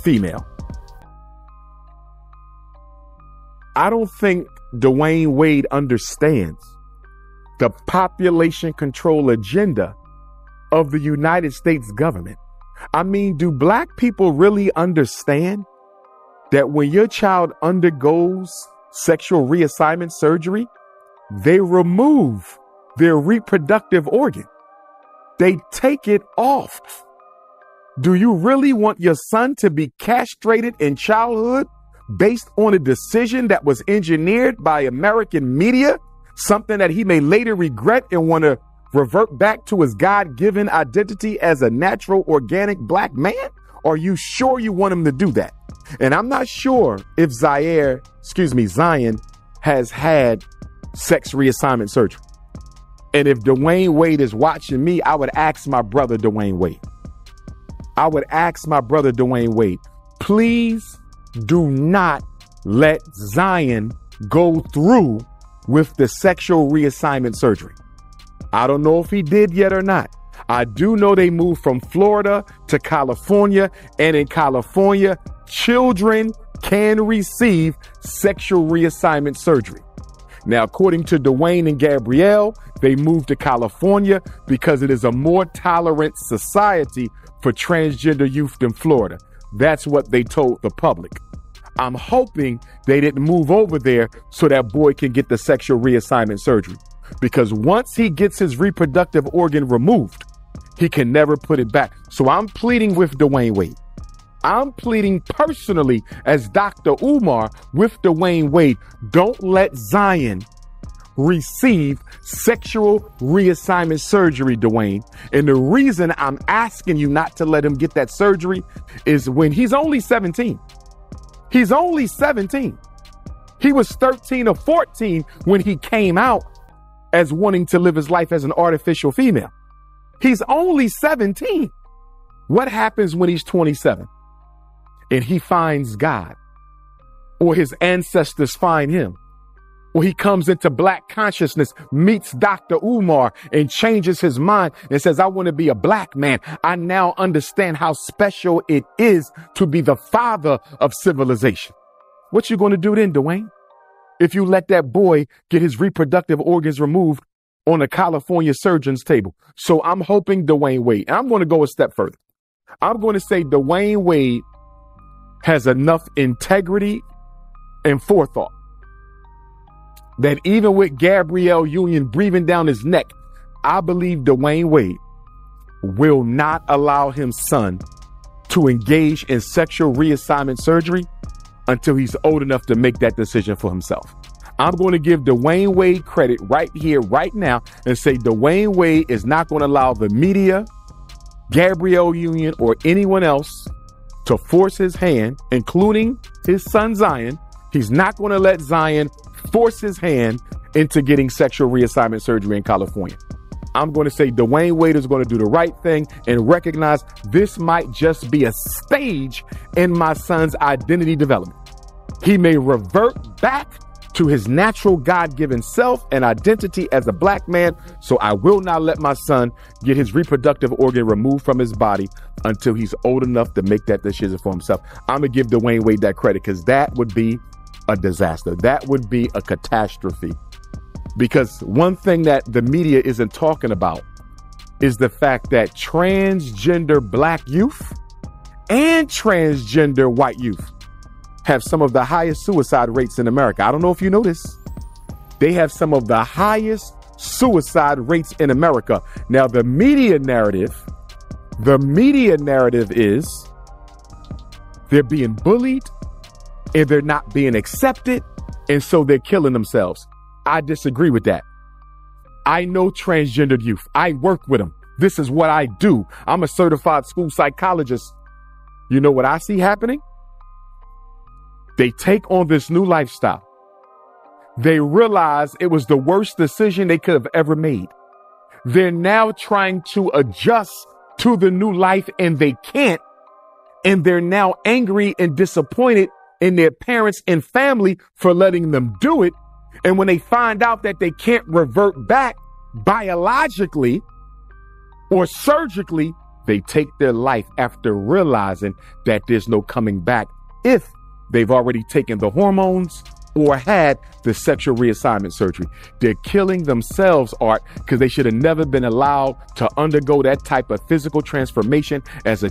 female. I don't think Dwayne Wade understands the population control agenda of the United States government. I mean, do black people really understand that when your child undergoes sexual reassignment surgery, they remove their reproductive organ? They take it off. Do you really want your son to be castrated in childhood based on a decision that was engineered by American media, something that he may later regret and want to revert back to his God-given identity as a natural, organic black man? Are you sure you want him to do that? And I'm not sure if Zion has had sex reassignment surgery. And if Dwayne Wade is watching me, I would ask my brother Dwayne Wade. Please do not let Zion go through with the sexual reassignment surgery. I don't know if he did yet or not. I do know they moved from Florida to California, and in California, children can receive sexual reassignment surgery. Now, according to Dwayne and Gabrielle, they moved to California because it is a more tolerant society for transgender youth than Florida. That's what they told the public. I'm hoping they didn't move over there so that boy can get the sexual reassignment surgery. Because once he gets his reproductive organ removed, he can never put it back. So I'm pleading with Dwayne Wade. I'm pleading personally as Dr. Umar with Dwayne Wade. Don't let Zion receive sexual reassignment surgery, Dwayne. And the reason I'm asking you not to let him get that surgery is when he's only 17. He's only 17. He was 13 or 14 when he came out as wanting to live his life as an artificial female. He's only 17. What happens when he's 27 and he finds God, or his ancestors find him, or he comes into black consciousness, meets Dr. Umar and changes his mind and says, I want to be a black man. I now understand how special it is to be the father of civilization. What you going to do then, Dwayne? If you let that boy get his reproductive organs removed on a California surgeon's table. So I'm hoping Dwayne Wade, and I'm going to go a step further. I'm going to say Dwayne Wade has enough integrity and forethought that even with Gabrielle Union breathing down his neck, I believe Dwayne Wade will not allow his son to engage in sexual reassignment surgery until he's old enough to make that decision for himself. I'm going to give Dwayne Wade credit right here, right now, and say Dwayne Wade is not going to allow the media, Gabrielle Union, or anyone else to force his hand, including his son Zion. He's not going to let Zion force his hand into getting sexual reassignment surgery in California. I'm going to say Dwayne Wade is going to do the right thing and recognize this might just be a stage in my son's identity development. He may revert back to his natural God-given self and identity as a black man. So I will not let my son get his reproductive organ removed from his body until he's old enough to make that decision for himself. I'm going to give Dwayne Wade that credit because that would be a disaster. That would be a catastrophe. Because one thing that the media isn't talking about is the fact that transgender black youth and transgender white youth have some of the highest suicide rates in America. I don't know if you know this. They have some of the highest suicide rates in America. Now, the media narrative is they're being bullied and they're not being accepted, and so they're killing themselves. I disagree with that. I know transgendered youth. I work with them. This is what I do. I'm a certified school psychologist. You know what I see happening? They take on this new lifestyle. They realize it was the worst decision they could have ever made. They're now trying to adjust to the new life and they can't. And they're now angry and disappointed in their parents and family for letting them do it. And when they find out that they can't revert back biologically or surgically, they take their life after realizing that there's no coming back if they've already taken the hormones or had the sexual reassignment surgery. They're killing themselves, Art, because they should have never been allowed to undergo that type of physical transformation as a